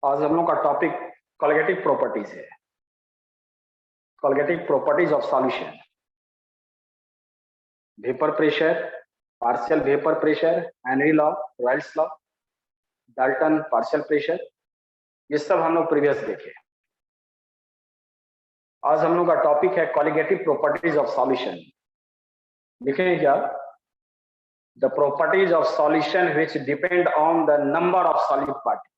आज हम लोग का टॉपिक कोलिगेटिव प्रॉपर्टीज है। Colligative properties of solution, vapour pressure, partial vapour pressure, Henry law, Ryle's law, Dalton partial pressure, ये सब हम लोग प्रीवियस देखे। आज हम लोग का टॉपिक है कोलिगेटिव प्रॉपर्टीज ऑफ सॉल्यूशन। लिखेंगे क्या? The properties of solution which depend on the number of solute particle.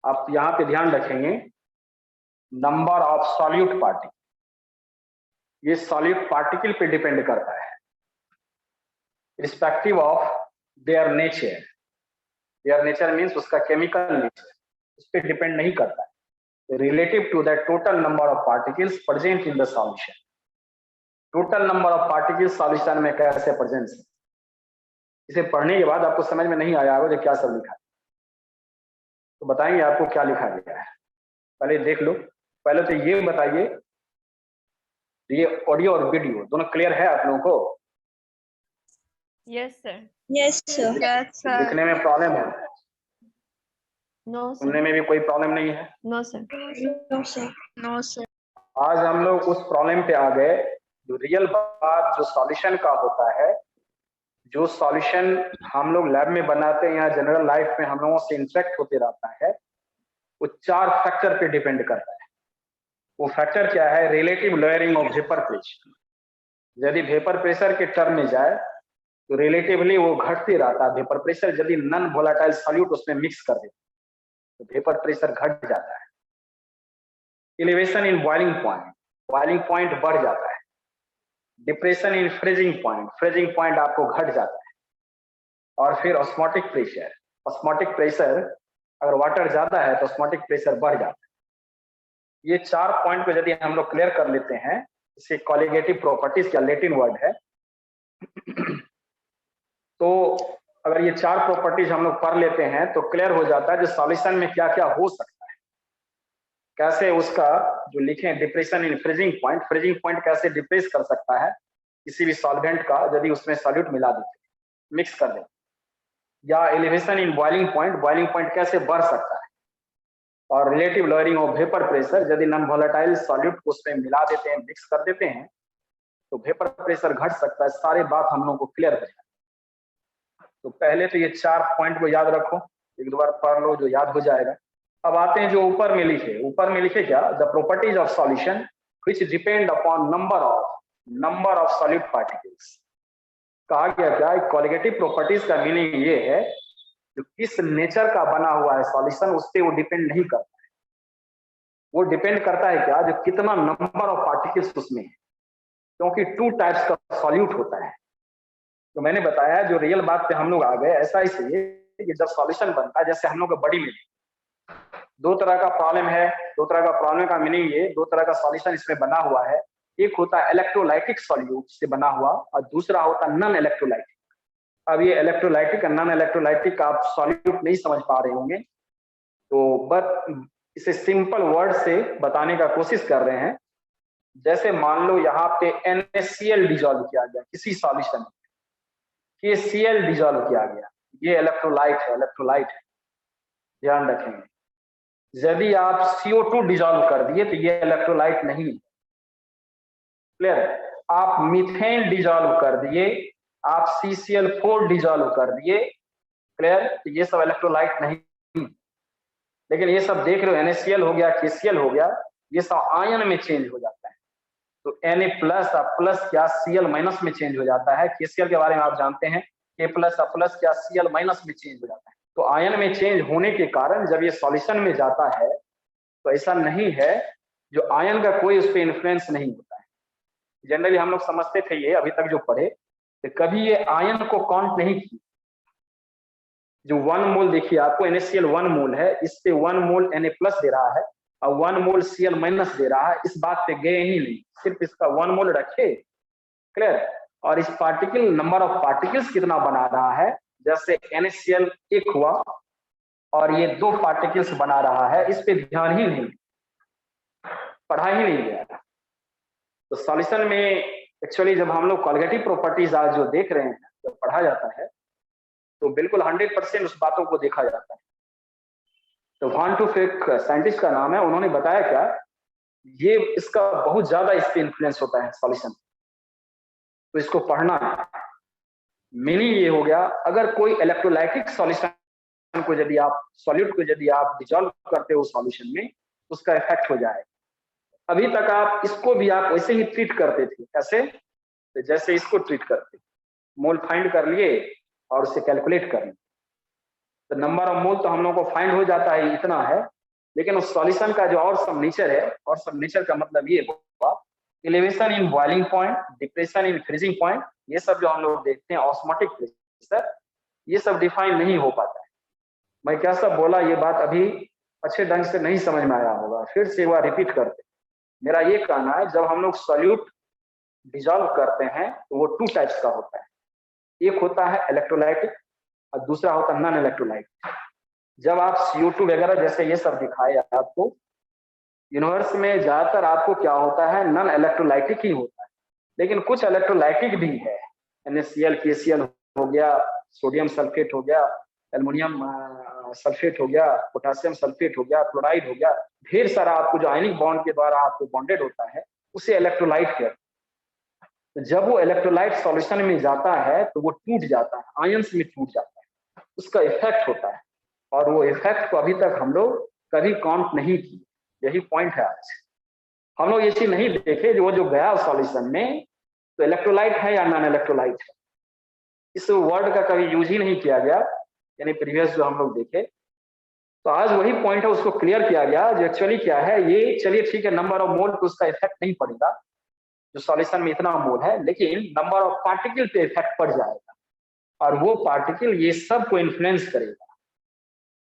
आप यहां पे ध्यान रखेंगे, नंबर ऑफ सॉल्यूट पार्टिकल, ये सॉल्यूट पार्टिकल पे डिपेंड करता है, respective of their nature. Their nature means उसका केमिकल नेचर, उस पर डिपेंड नहीं करता है, relative to the total number of particles present in the solution. Total number of particles solution में कैसे प्रेजेंट है, इसे पढ़ने के बाद आपको समझ में नहीं आया होगा जो क्या सब लिखा है, तो बताएंगे आपको क्या लिखा गया है। पहले देख लो। पहले तो ये बताइए, ये ऑडियो और वीडियो दोनों क्लियर है आप लोगों को? Yes sir. Yes sir. Yes sir. लिखने में प्रॉब्लम है? नो सुनने सर। में भी कोई प्रॉब्लम नहीं है? No sir. No sir. No sir. आज हम लोग उस प्रॉब्लम पे आ गए जो रियल बात जो सॉल्यूशन का होता है, जो सॉल्यूशन हम लोग लैब में बनाते हैं या जनरल लाइफ में हम लोगों से इंटरेक्ट होते रहता है, वो 4 फैक्टर पे डिपेंड करता है। वो फैक्टर क्या है? Relative lowering of vapour pressure. यदि वेपर प्रेशर के टर्म में जाए तो रिलेटिवली वो घटते रहता है वेपर प्रेशर। यदि नॉन वोलेटाइल सॉल्यूट उसमें मिक्स कर दे तो वेपर प्रेशर घट जाता है। Elevation in boiling point, boiling point बढ़ जाता है। Depression in freezing point, freezing point आपको घट जाता है। और फिर ऑस्मोटिक प्रेशर, ऑस्मोटिक प्रेशर अगर वाटर ज्यादा है तो ऑस्मोटिक प्रेशर बढ़ जाता है। ये 4 पॉइंट को यदि हम लोग क्लियर कर लेते हैं, इसे कोलिगेटिव प्रॉपर्टीज का लैटिन वर्ड है, तो अगर ये 4 प्रॉपर्टीज हम लोग पढ़ लेते हैं तो क्लियर हो जाता है जो सॉल्यूशन में क्या क्या हो सकता है। कैसे उसका जो लिखें, depression in freezing point, freezing point कैसे डिप्रेस कर सकता है किसी भी सॉल्वेंट का यदि उसमें सॉल्यूट मिला देते, मिक्स कर देते। या elevation in boiling point, boiling point कैसे बढ़ सकता है। और relative lowering of vapour pressure, यदि नॉन वोलेटाइल सॉल्यूट को उसमें मिला देते हैं, मिक्स कर देते हैं तो वेपर प्रेशर घट सकता है। सारे बात हम लोगों को क्लियर हो जाए। तो पहले तो ये 4 पॉइंट को याद रखो, एक दो बार पढ़ लो जो याद हो जाएगा। अब आते हैं जो ऊपर में लिखे। ऊपर में लिखे क्या? The properties of solution which depend upon number of solute particles. कहा गया क्या? कोलिगेटिव प्रॉपर्टीज का मीनिंग ये है जो किस नेचर का बना हुआ है सॉल्यूशन, उस पर वो डिपेंड नहीं करता है। वो डिपेंड करता है क्या? जो कितना नंबर ऑफ पार्टिकल्स उसमें है, क्योंकि 2 टाइप्स का सॉल्यूट होता है। तो मैंने बताया जो रियल बात पे हम लोग आ गए, ऐसा इसलिए कि जब सॉल्यूशन बनता है, जैसे हम लोग का बॉडी में 2 तरह का प्रॉब्लम है। 2 तरह का प्रॉब्लम का मीनिंग ये, 2 तरह का सॉल्यूशन इसमें बना हुआ है। एक होता है इलेक्ट्रोलाइटिक सॉल्यूट से बना हुआ और दूसरा होता है नॉन इलेक्ट्रोलाइटिक। अब ये इलेक्ट्रोलाइटिक और नॉन इलेक्ट्रोलाइटिक आप सॉल्यूट नहीं समझ पा रहे होंगे, तो बस इसे सिंपल वर्ड से बताने का कोशिश कर रहे हैं। जैसे मान लो यहाँ पे NaCl डिजॉल्व किया गया किसी सॉल्यूशन में, KCl डिजॉल्व किया गया, ये इलेक्ट्रोलाइट है, इलेक्ट्रोलाइट है, ध्यान रखेंगे। यदि आप CO2 डिजॉल्व कर दिए तो ये इलेक्ट्रोलाइट नहीं है। क्लियर? आप मीथेन डिजॉल्व कर दिए, आप CCl4 डिजॉल्व कर दिए, क्लियर? तो ये सब इलेक्ट्रोलाइट नहीं। लेकिन ये सब देख रहे हो, NaCl हो गया, KCl हो गया, ये सब आयन में चेंज हो जाता है। तो Na प्लस प्लस क्या Cl माइनस में चेंज हो जाता है। KCl के बारे में आप जानते हैं, K प्लस प्लस क्या Cl माइनस में चेंज हो जाता है। तो आयन में चेंज होने के कारण जब ये सॉल्यूशन में जाता है तो ऐसा नहीं है जो आयन का कोई उस पर इन्फ्लुएंस नहीं होता है। जनरली हम लोग समझते थे ये, अभी तक जो पढ़े, तो कभी ये आयन को काउंट नहीं की। जो 1 मोल देखिए आपको NaCl 1 मोल है, इस पे 1 मोल Na प्लस दे रहा है और 1 मोल Cl माइनस दे रहा है, इस बात पे गए ही नहीं, सिर्फ इसका 1 मोल रखे। क्लियर? और इस पार्टिकल नंबर ऑफ पार्टिकल्स कितना बना रहा है, जैसे NaCl 1 हुआ और ये 2 पार्टिकल्स बना रहा है, इस पे ध्यान ही नहीं, पढ़ा ही नहीं गया। तो सॉल्यूशन में एक्चुअली जब हम लोग कोलिगेटिव प्रॉपर्टीज आज जो देख रहे हैं, जब पढ़ा जाता है तो बिल्कुल 100% उस बातों को देखा जाता है। तो वान टू फेक साइंटिस्ट का नाम है, उन्होंने बताया क्या, ये इसका बहुत ज्यादा इस पे इन्फ्लुएंस होता है सॉल्यूशन, तो इसको पढ़ना है। मीनिंग ये हो गया, अगर कोई इलेक्ट्रोलाइटिक सॉल्यूशन को यदि आप सॉल्यूट को यदि आप डिजॉल्व करते हो सॉल्यूशन में, उसका इफेक्ट हो जाएगा। अभी तक आप इसको भी आप वैसे ही ट्रीट करते थे, कैसे, तो जैसे इसको ट्रीट करते, मोल फाइंड कर लिए और उसे कैलकुलेट कर लिए, तो नंबर ऑफ मोल तो हम लोगों को फाइंड हो जाता है, इतना है। लेकिन उस सॉल्यूशन का जो और सब नेचर है, और सब नेचर का मतलब ये हुआ, elevation in boiling point, depression in freezing point, ये सब जो हम लोग देखते हैं, ऑस्मोटिक प्रेशर, ये सब डिफाइन नहीं हो पाता है। मैं क्या सब बोला, ये बात अभी अच्छे ढंग से नहीं समझ में आया होगा, फिर से एक बार रिपीट करते। मेरा ये कहना है, जब हम लोग सॉल्यूट डिजॉल्व करते हैं तो वो टू टाइप्स का होता है, एक होता है इलेक्ट्रोलाइटिक और दूसरा होता है नॉन इलेक्ट्रोलाइटिक। जब आप CO2 वगैरह जैसे ये सब दिखाए आपको, यूनिवर्स में ज्यादातर आपको क्या होता है, नॉन इलेक्ट्रोलाइटिक ही होता है, लेकिन कुछ इलेक्ट्रोलाइटिक भी है, NaCl, KCl हो गया, सोडियम सल्फेट हो गया, एल्युमिनियम सल्फेट हो गया, पोटेशियम सल्फेट हो गया, क्लोराइड हो गया, ढेर सारा आपको जो आयनिक बॉन्ड के द्वारा आपको बॉन्डेड होता है, उसे इलेक्ट्रोलाइट कहते हैं। तो जब वो इलेक्ट्रोलाइट सॉल्यूशन में जाता है तो वो टूट जाता है, आयंस में टूट जाता है, उसका इफेक्ट होता है, और वो इफेक्ट को अभी तक हम लोग कभी काउंट नहीं किए। यही पॉइंट है आज। हम लोग ये चीज नहीं देखे जो जो गया सॉल्यूशन में, तो इलेक्ट्रोलाइट है या नॉन इलेक्ट्रोलाइट है, इस वर्ड का कभी यूज ही नहीं किया गया, यानी प्रीवियस जो हम लोग देखे। तो आज वही पॉइंट है, उसको क्लियर किया गया, जो एक्चुअली क्या है ये। चलिए ठीक है, नंबर ऑफ मोल पे उसका इफेक्ट नहीं पड़ेगा, जो सॉल्यूशन में इतना मोल है, लेकिन नंबर ऑफ पार्टिकल पे इफेक्ट पड़ जाएगा, और वो पार्टिकल ये सब को इन्फ्लुएंस करेगा।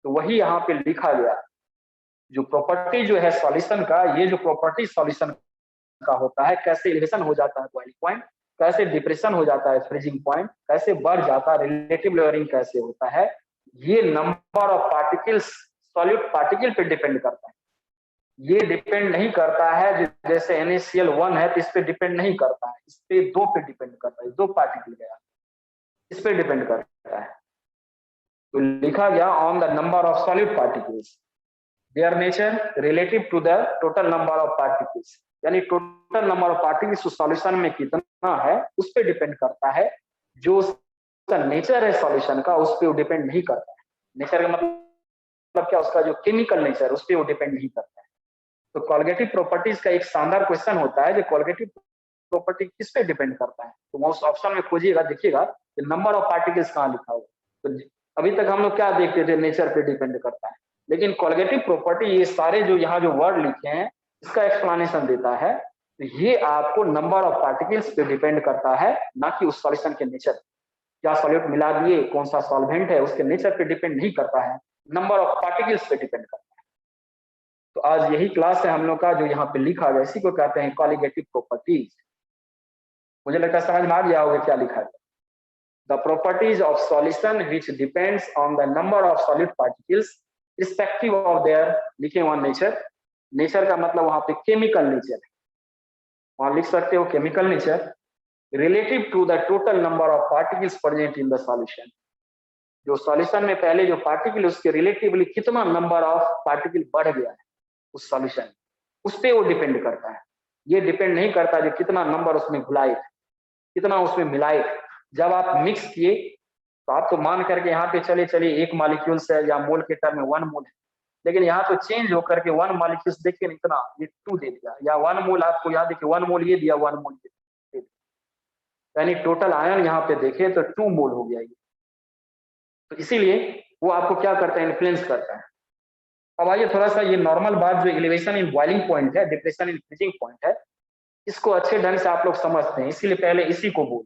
तो वही यहाँ पे लिखा गया, जो प्रॉपर्टी जो है सॉल्यूशन का, ये जो प्रॉपर्टी सॉल्यूशन का होता है, कैसे एलिवेशन हो जाता है बॉइलिंग पॉइंट, कैसे डिप्रेशन हो जाता है फ्रीजिंग पॉइंट, कैसे बढ़ जाता है, रिलेटिव लेवलिंग कैसे होता है, ये number of particles solute particle पे डिपेंड करता है। ये डिपेंड नहीं करता है जैसे NaCl1 है तो इस पे डिपेंड नहीं करता है, इस पे 2 पे डिपेंड करता है, 2 पार्टिकल गया, इस पे डिपेंड करता है। तो लिखा गया on the number of solid particles, their nature relative to the total number of particles, यानी टोटल नंबर ऑफ पार्टिकल्स उस सॉल्यूशन में कितना है उस पे डिपेंड करता है। जो उसका नेचर है सॉल्यूशन का, उस पे वो डिपेंड नहीं करता है। नेचर का मतलब क्या, उसका जो केमिकल नेचर उस पे वो डिपेंड नहीं करता है। तो कॉलिगेटिव प्रॉपर्टीज का एक शानदार क्वेश्चन होता है, जो कॉलिगेटिव प्रॉपर्टी किस पे डिपेंड करता है, तो वो उस ऑप्शन में खोजिएगा, देखिएगा नंबर ऑफ पार्टिकल्स कहाँ लिखा हुआ। तो अभी तक हम लोग क्या देखते थे, नेचर पे डिपेंड करता है, लेकिन कॉलिगेटिव प्रॉपर्टी ये सारे जो यहाँ जो वर्ड लिखे हैं इसका एक्सप्लेनेशन देता है। तो ये आपको नंबर ऑफ पार्टिकल्स पे डिपेंड करता है, ना कि उस सॉल्यूशन के नेचर। क्या सॉल्यूट मिला दिए, कौन सा सॉल्वेंट है, उसके नेचर पे डिपेंड नहीं करता है, नंबर ऑफ पार्टिकल्स पे डिपेंड करता है। तो आज यही क्लास है हम लोग का, जो यहाँ पे लिखा गया, इसी को कहते हैं कॉलिगेटिव प्रॉपर्टीज। मुझे लगता है समझ में आ गया होगा क्या लिखा है। The properties of solution which depends on the number of solid particles respective of there, लिखे वहां नेचर। नेचर का मतलब वहां पे केमिकल नेचर है, वहां लिख सकते हो chemical nature, relative to the total number of particles present in the solution. जो सॉल्यूशन में पहले जो पार्टिकल, उसके रिलेटिवली कितना नंबर ऑफ पार्टिकल बढ़ गया है उस सॉल्यूशन, उस पे वो डिपेंड करता है। ये डिपेंड नहीं करता जो कितना नंबर उसमें घुलाए, कितना उसमें मिलाए। जब आप मिक्स किए तो आप तो मान करके यहाँ पे चलिए 1 मॉलिक्यूल से या मोल के टर्म में 1 मोल है, लेकिन यहाँ तो चेंज होकर के 1 मॉलिक्यूल्स देखिए इतना, ये 2 दे दिया, या 1 मोल आपको यहाँ देखिए 1 मोल ये दिया, 1 मोल ये दिया, यानी टोटल आयन यहाँ पे देखे तो 2 मोल हो गया ये। तो इसीलिए वो आपको क्या करता है, इन्फ्लुएंस करता है। अब आइए थोड़ा सा ये नॉर्मल बात, जो एलिवेशन इन बॉइलिंग पॉइंट है, डिप्रेशन इन फ्रीजिंग पॉइंट है, इसको अच्छे ढंग से आप लोग समझते हैं, इसीलिए पहले इसी को बोल,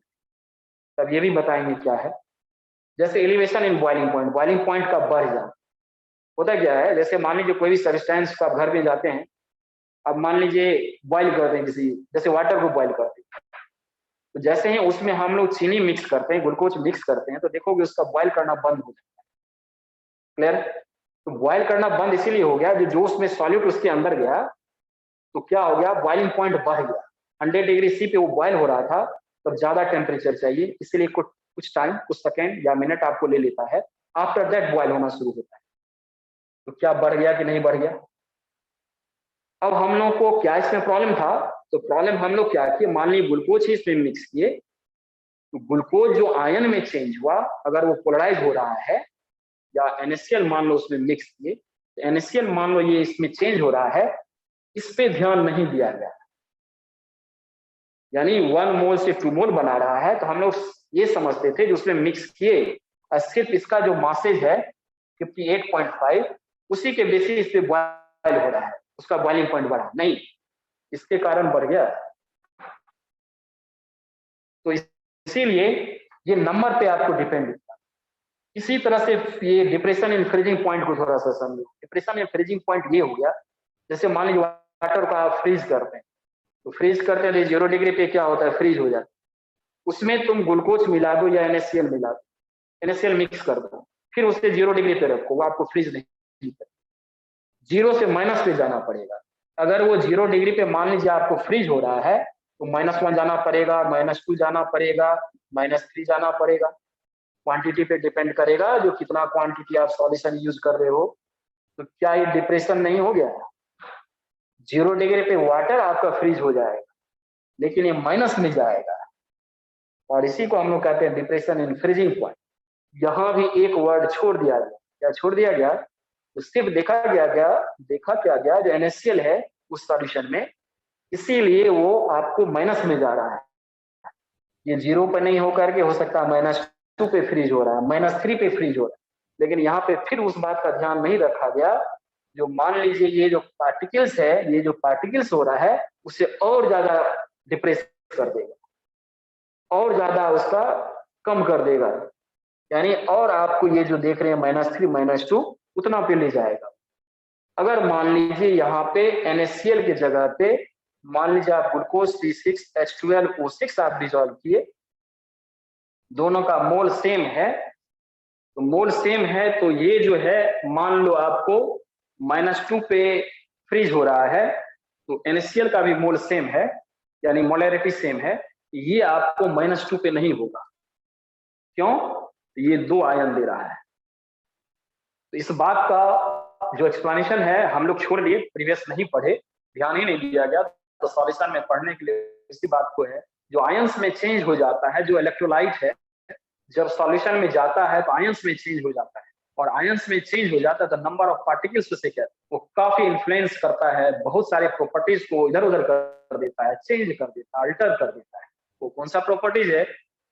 तब ये भी बताएंगे क्या है। जैसे एलिवेशन इन बॉइलिंग पॉइंट का बढ़ जाना होता क्या है। जैसे मान लीजिए कोई भी सब्सटेंस को आप घर में जाते हैं, अब मान लीजिए बॉइल करते हैं किसी, जैसे वाटर को बॉइल करते हैं, तो जैसे ही उसमें हम लोग चीनी मिक्स करते हैं, ग्लूकोज मिक्स करते हैं, तो देखोगे उसका बॉइल करना बंद हो जाता है। क्लियर। तो बॉइल करना बंद इसीलिए हो गया, जो उसमें सॉल्यूट उसके अंदर गया तो क्या हो गया, बॉइलिंग पॉइंट बढ़ गया। 100 डिग्री सी पे वो बॉइल हो रहा था, तब ज्यादा टेम्परेचर चाहिए, इसलिए कुछ टाइम, कुछ सेकेंड या मिनट आपको ले लेता है, आफ्टर दैट बॉइल होना शुरू होता है। तो क्या बढ़ गया कि नहीं बढ़ गया? अब हम लोग को क्या इसमें प्रॉब्लम था? तो प्रॉब्लम हम लोग क्या किए, मान लीजिए ग्लूकोज ही इसमें मिक्स किए, तो ग्लूकोज जो आयन में चेंज हुआ, अगर वो पोलराइज हो रहा है या NaCl मान लो उसमें मिक्स किए, तो NaCl मान लो ये इसमें चेंज हो रहा है, इस पे ध्यान नहीं दिया गया, यानी 1 मोल से 2 मोल बना रहा है, तो हम लोग ये समझते थे जो उसमें मिक्स किए सिर्फ इसका जो मासेज है 58.5 उसी के बेसिस पे बॉयल हो रहा है, उसका बॉइलिंग पॉइंट बढ़ा नहीं, इसके कारण बढ़ गया। तो इसीलिए ये नंबर पे आपको डिपेंड होता है। इसी तरह से ये डिप्रेशन इन फ्रीजिंग पॉइंट को थोड़ा सा समझो। डिप्रेशन इन फ्रीजिंग पॉइंट ये हो गया, जैसे मान लीजिए वाटर को आप फ्रीज करते हैं, तो फ्रीज करते हैं तो 0 डिग्री पे क्या होता है, फ्रीज हो जाता है। उसमें तुम ग्लूकोज मिला दो या NaCl मिला दो, NaCl मिक्स कर दो, फिर उससे 0 डिग्री पे रखो, वो आपको फ्रीज नहीं करेगा, 0 से माइनस पे जाना पड़ेगा। अगर वो 0 डिग्री पे मान लीजिए आपको फ्रीज हो रहा है, तो -1 जाना पड़ेगा, -2 जाना पड़ेगा, -3 जाना पड़ेगा, क्वांटिटी पे डिपेंड करेगा जो कितना क्वांटिटी आप सॉल्यूशन यूज कर रहे हो। तो क्या ये डिप्रेशन नहीं हो गया? 0 डिग्री पे वाटर आपका फ्रीज हो जाएगा, लेकिन ये माइनस में जाएगा, और इसी को हम लोग कहते हैं डिप्रेशन इन फ्रीजिंग पॉइंट। यहाँ भी एक वर्ड छोड़ दिया गया, क्या छोड़ दिया गया? तो सिर्फ देखा क्या गया जो NaCl है उस सॉल्यूशन में, इसीलिए वो आपको माइनस में जा रहा है। ये 0 पर नहीं होकर के हो सकता है -2 पे फ्रीज हो रहा है, -3 पे फ्रीज हो रहा है, लेकिन यहाँ पे फिर उस बात का ध्यान नहीं रखा गया, जो मान लीजिए ये जो पार्टिकल्स है, ये जो पार्टिकल्स हो रहा है उसे और ज्यादा डिप्रेस कर देगा, और ज्यादा उसका कम कर देगा, यानी और आपको ये जो देख रहे हैं -3 -2 उतना पे ले जाएगा। अगर मान लीजिए यहाँ पे NaCl की जगह पे मान लीजिए आप ग्लूकोज C6H12O6 आप डिजोल्व किए, दोनों का मोल सेम है, तो मोल सेम है तो ये जो है मान लो आपको -2 पे फ्रीज हो रहा है, तो NaCl का भी मोल सेम है, यानी मोलैरिटी सेम है, ये आपको -2 पे नहीं होगा। क्यों? ये 2 आयन दे रहा है। तो इस बात का जो एक्सप्लेनेशन है हम लोग छोड़ लिए, प्रीवियस नहीं पढ़े, ध्यान ही नहीं दिया गया, तो सॉल्यूशन में पढ़ने के लिए इसी बात को है, जो आयंस में चेंज हो जाता है, जो इलेक्ट्रोलाइट है जब सॉल्यूशन में जाता है तो आयंस में चेंज हो जाता है, और आयंस में चेंज हो जाता है तो नंबर ऑफ पार्टिकल्स उसे कहते हैं, वो काफी इन्फ्लुएंस करता है, बहुत सारे प्रॉपर्टीज को इधर उधर कर देता है, चेंज कर देता है, अल्टर कर देता है। वो कौन सा प्रॉपर्टीज है?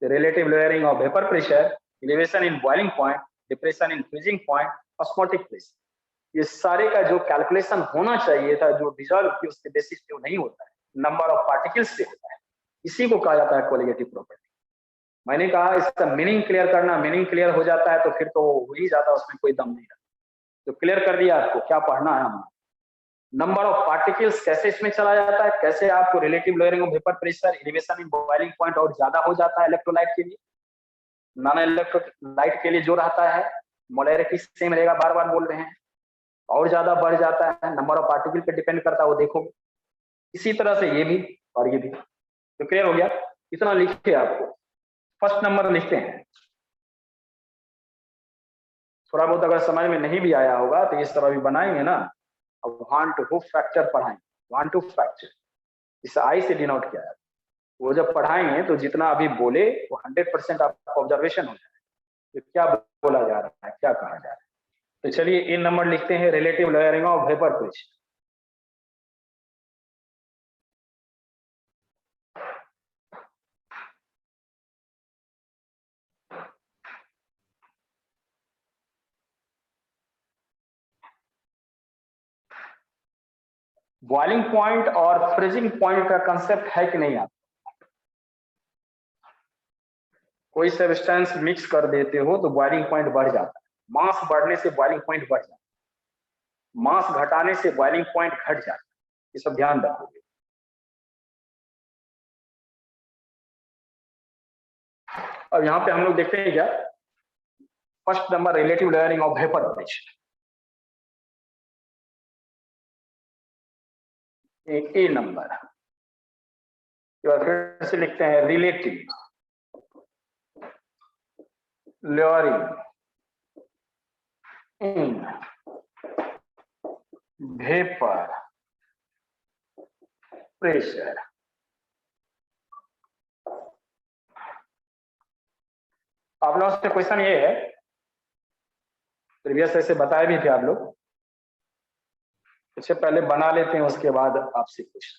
Relative lowering of vapour pressure, elevation in boiling point, depression in freezing point, osmotic pressure, ये सारे का जो कैलकुलेशन होना चाहिए था, जो डिजॉल्व की उसके बेसिस पे वो नहीं होता है, नंबर ऑफ पार्टिकल्स पे होता है, इसी को कहा जाता है कोलिगेटिव प्रॉपर्टी। मैंने कहा इसका मीनिंग क्लियर करना, मीनिंग क्लियर हो जाता है तो फिर तो हो ही जाता है, उसमें कोई दम नहीं रहता। तो क्लियर कर दिया आपको क्या पढ़ना है हमने, नंबर ऑफ पार्टिकल्स कैसे इसमें चला जाता है, कैसे आपको relative lowering of vapour pressure, elevation in boiling point और ज्यादा हो जाता है इलेक्ट्रोलाइट के लिए, नॉन इलेक्ट्रोलाइट के लिए जो रहता है मोलैरिटी सेम रहेगा, बार बार बोल रहे हैं, और ज्यादा बढ़ जाता है, नंबर ऑफ पार्टिकल पे डिपेंड करता है, वो देखोगे। इसी तरह से ये भी और ये भी। तो क्लियर हो गया? इतना लिखे आपको, फर्स्ट नंबर लिखते हैं। थोड़ा बहुत अगर समझ में नहीं भी आया होगा तो इस तरह भी बनाएंगे ना, अब 1 to hoop फ्रैक्चर पढ़ाएंगे, 1 to फ्रैक्चर, इसे आई से डिनोट किया है, वो जब पढ़ाएंगे तो जितना अभी बोले वो 100% आपका ऑब्जर्वेशन हो जाए, तो क्या बोला जा रहा है, क्या कहा जा रहा है। तो चलिए इन नंबर लिखते हैं, relative lowering of vapour pressure. Boiling point और फ्रीजिंग पॉइंट का कंसेप्ट है कि नहीं? आप कोई सब्सटेंस मिक्स कर देते हो तो बॉइलिंग पॉइंट बढ़ जाता है, मास बढ़ने से बॉइलिंग पॉइंट बढ़ जाता है, मास घटाने से बॉइलिंग पॉइंट घट जाता है, ये सब ध्यान रखोगे। अब यहाँ पे हम लोग देखते हैं क्या, first number relative lowering of vapour pressure, एक ए नंबर, फिर से लिखते हैं relative lowering in vapour pressure. आप लोगों से क्वेश्चन ये है, प्रीवियस ऐसे बताए भी थे आप लोग, इससे पहले बना लेते हैं उसके बाद आपसे कुछ।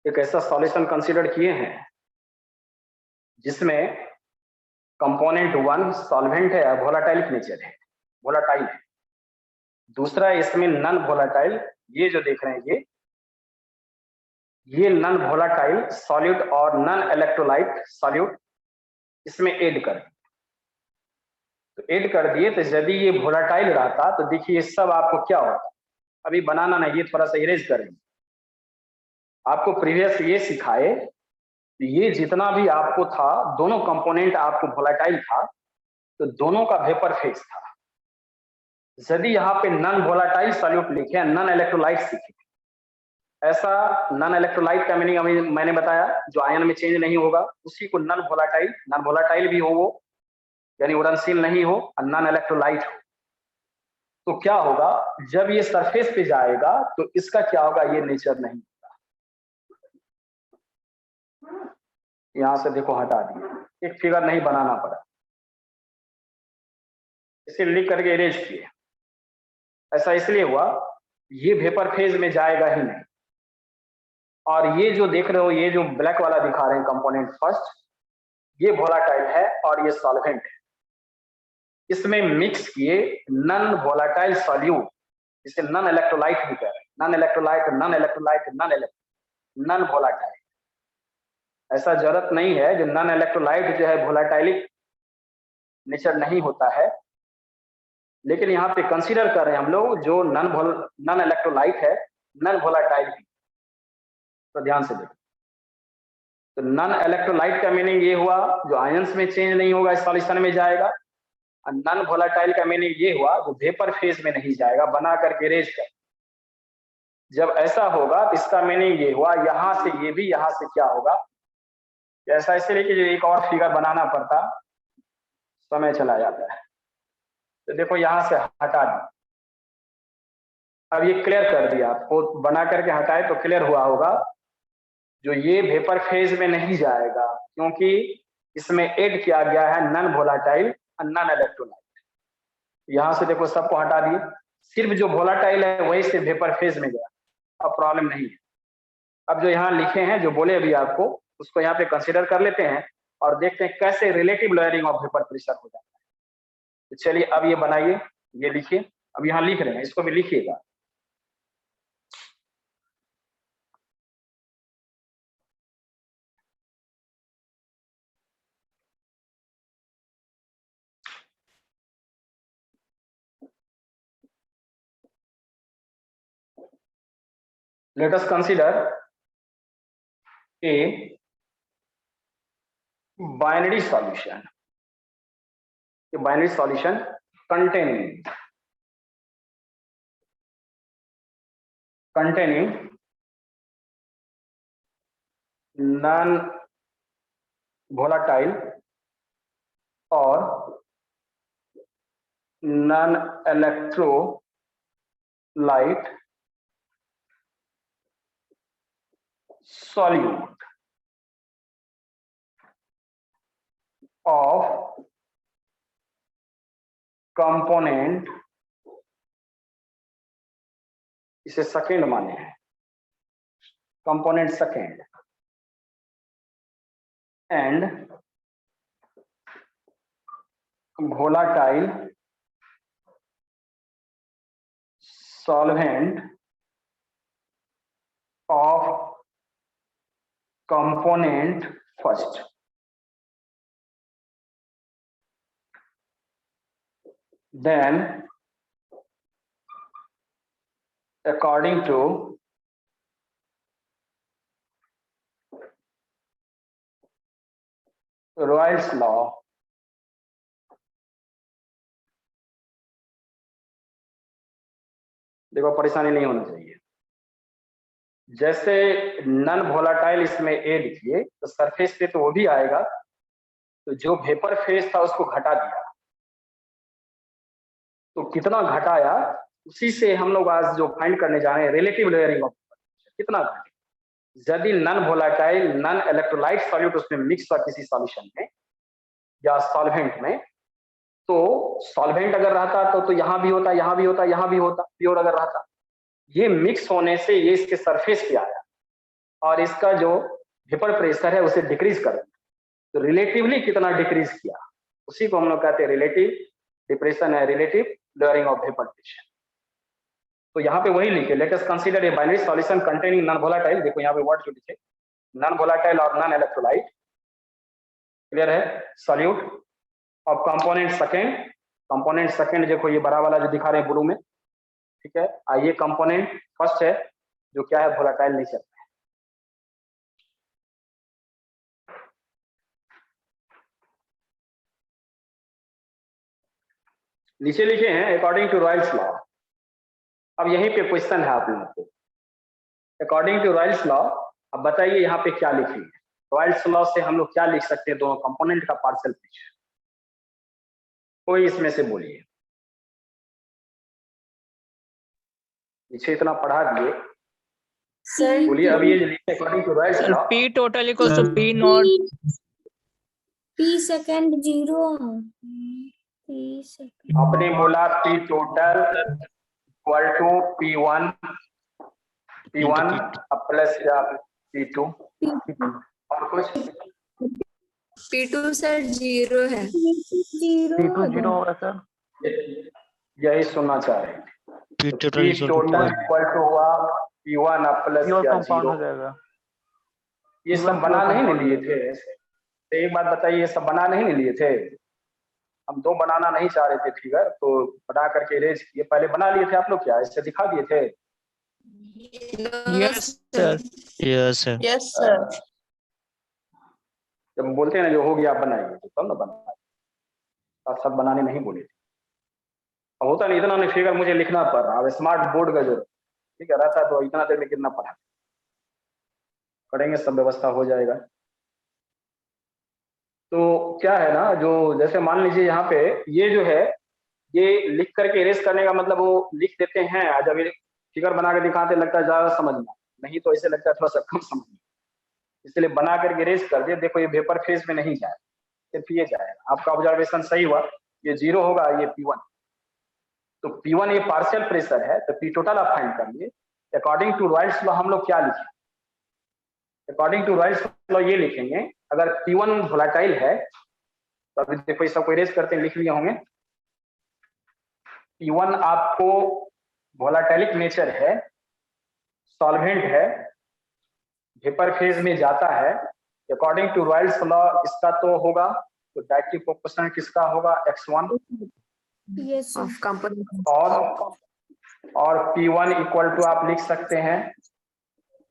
एक ऐसा सॉल्यूशन कंसीडर किए हैं जिसमें कंपोनेंट 1 सॉल्वेंट है, वोलाटाइल नेचर है, वोलाटाइल है। दूसरा इसमें नॉन वोलाटाइल, ये जो देख रहे हैं ये नॉन वोलाटाइल सॉल्यूट और नॉन इलेक्ट्रोलाइट सॉल्यूट इसमें ऐड कर दिए। तो ऐड कर दिए तो यदि ये वोलाटाइल रहता तो देखिए सब आपको क्या होता, अभी बनाना नहीं, ये थोड़ा सा इरेज करेंगे। आपको प्रीवियस ये सिखाए, ये जितना भी आपको था, दोनों कंपोनेंट आपको वोलाटाइल था, तो दोनों का वेपर फेज था। यदि यहाँ पे नॉन वोलाटाइल सॉल्यूट लिखे, नॉन इलेक्ट्रोलाइट सीखे, ऐसा नॉन इलेक्ट्रोलाइट का मीनिंग अभी मैंने बताया, जो आयन में चेंज नहीं होगा उसी को नॉन वोलाटाइल, नॉन वोलाटाइल भी हो वो यानी उड़नशील नहीं हो, और नॉन इलेक्ट्रोलाइट हो, तो क्या होगा जब ये सरफेस पे जाएगा तो इसका क्या होगा, ये नेचर नहीं होगा। यहां से देखो हटा दिए, एक फिगर नहीं बनाना पड़ा, इसे लिख करके इरेज किए। ऐसा इसलिए हुआ, ये वेपर फेज में जाएगा ही नहीं। और ये जो देख रहे हो, ये जो ब्लैक वाला दिखा रहे हैं कंपोनेंट फर्स्ट, ये वोलाटाइल है और ये सॉल्वेंट है। इसमें मिक्स किए नॉन वोलाटाइल सॉल्यूट, जिसे नॉन इलेक्ट्रोलाइट भी कह रहे हैं, non electrolyte, non electrolyte, non volatile. ऐसा जरूरत नहीं है जो नॉन इलेक्ट्रोलाइट जो है वोलाटाइलिक नेचर नहीं होता है, लेकिन यहाँ पे कंसीडर कर रहे हैं हम लोग जो नॉन इलेक्ट्रोलाइट है, नॉन वोलाटाइल भी। तो ध्यान से देखो, तो नॉन इलेक्ट्रोलाइट का मीनिंग ये हुआ जो आयंस में चेंज नहीं होगा, इस सॉल्यूशन में जाएगा। और नॉन वोलाटाइल का मीनिंग ये हुआ जो वेपर फेज में नहीं जाएगा, बना करके रेज कर। जब ऐसा होगा तो इसका मीनिंग ये हुआ, यहां से ये भी, यहां से क्या होगा, ऐसा इसलिए कि जो एक और फिगर बनाना पड़ता, समय चला जाता है। तो देखो यहां से हटा दी, अब ये क्लियर कर दिया आपको, बना करके हटाए तो क्लियर हुआ होगा जो ये वेपर फेज में नहीं जाएगा, क्योंकि इसमें ऐड किया गया है नॉन वोलाटाइल और नॉन इलेक्ट्रोलाइट। यहां से देखो सबको हटा दिए, सिर्फ जो वोलाटाइल है वही सिर्फ वेपर फेज में गया, अब प्रॉब्लम नहीं है। अब जो यहाँ लिखे हैं, जो बोले अभी आपको, उसको यहाँ पे कंसीडर कर लेते हैं और देखते हैं कैसे relative lowering of vapour pressure हो जाता है। तो चलिए अब ये बनाइए, ये लिखिए, अब यहाँ लिख रहे हैं, इसको भी लिखिएगा। Let us consider a binary solution. A binary solution containing non-volatile or non-electrolyte solute of component, इसे सेकेंड माने हैं, component second, and volatile solvent of component first. Then according to Royle's law, देखो परेशानी नहीं होनी चाहिए, जैसे नॉन वोलाटाइल इसमें ए लिखिए तो सरफेस पे तो वो भी आएगा, तो जो वेपर फेज था उसको घटा दिया, तो कितना घटाया उसी से हम लोग आज जो फाइंड करने जा रहे हैं रिलेटिव लेयरिंग ऑफ कितना घटे। यदि non volatile non electrolyte solute उसमें मिक्स हुआ किसी सॉल्यूशन में या सॉल्वेंट में, तो सॉल्वेंट अगर रहता तो यहाँ भी होता, यहाँ भी होता, यहाँ भी होता, प्योर अगर रहता, ये मिक्स होने से ये इसके सरफेस पे आया, और इसका जो वेपर प्रेशर है उसे डिक्रीज कर दिया, तो रिलेटिवली कितना डिक्रीज किया, उसी को हम लोग कहते हैं रिलेटिव डिप्रेशन है, relative lowering of vapour pressure. तो यहाँ पे वही लिखे, let us consider a binary solution containing non volatile, देखो यहाँ पे वर्ड जो लिखे नॉन वोलेटाइल और नॉन इलेक्ट्रोलाइट, क्लियर है, सॉल्यूट ऑफ कंपोनेंट सेकंड देखो ये बड़ा वाला जो दिखा रहे हैं ब्लू में, ठीक है, ये कंपोनेंट फर्स्ट है जो क्या है वोलेटाइल नेचर है। नीचे लिखे हैं अकॉर्डिंग टू रॉयल्स लॉ। अब यहीं पे क्वेश्चन है आप लोगों को, अकॉर्डिंग टू रॉयल्स लॉ, अब बताइए यहाँ पे क्या लिखेंगे, रॉयल्स लॉ से हम लोग क्या लिख सकते हैं दोनों कंपोनेंट का पार्शियल प्रेशर, कोई इसमें से बोलिए। पीछे इतना पढ़ा दिए, सर बोलिए अब ये जो लिखे according to Raoult's law, P total equals to P naught. P second 0 P second आपने बोला P total equal to P1 plus P2 और कुछ, P2 सर 0 है। P2 0 होगा सर। यही सुनना चाह रहे हैं। P तो total P total equal to हुआ P1 प्लस कंपाउंड हो 0। जाएगा। ये सब बना नहीं लिए थे, तो एक बात बताइए, ये सब बना नहीं लिए थे, हम दो बनाना नहीं चाह रहे थे फिगर, तो बना करके इरेज किए, पहले बना लिए थे आप लोग क्या ऐसे दिखा दिए थे? Yes sir. yes sir yes sir. जब हम बोलते हैं ना जो हो गया आप बनाइए, तो तब ना बनाए, साथ साथ बनाने नहीं बोले थे। अब होता नहीं, इतना नहीं फिगर मुझे लिखना पड़ रहा, अब स्मार्ट बोर्ड का जो ठीक है रहता तो इतना देर में कितना पढ़ा पढ़ेंगे, सब व्यवस्था हो जाएगा। तो क्या है ना, जो जैसे मान लीजिए यहाँ पे ये जो है, ये लिख करके इरेज करने का मतलब वो लिख देते हैं, जब ये फिगर बना के दिखाते लगता है ज्यादा समझना, नहीं तो ऐसे लगता है थोड़ा सा कम समझना, इसलिए बना करके इरेज कर दिए। देखो ये वेपर फेज में नहीं जाए, सिर्फ ये जाएगा। आपका ऑब्जर्वेशन सही हुआ, ये 0 होगा, ये P1, तो P1 ये पार्शियल प्रेशर है, तो P टोटल आप फाइंड कर लिए। अकॉर्डिंग टू रॉयल्स लॉ हम लोग क्या लिखें, अकॉर्डिंग टू रॉयल्स लॉ ये लिखेंगे, अगर P1 वोलेटाइल है तो अभी देखो ये सब इरेज करते हैं, लिख लिए होंगे, P1 आपको वोलेटाइलिक नेचर है, सॉल्वेंट है, वेपर फेज में जाता है, अकॉर्डिंग टू रॉयल्स लॉ इसका तो होगा, तो डायरेक्टिव प्रोपोर्शनल किसका होगा, x1 यस ऑफ कंपोनेंट और P1 इक्वल टू आप लिख सकते हैं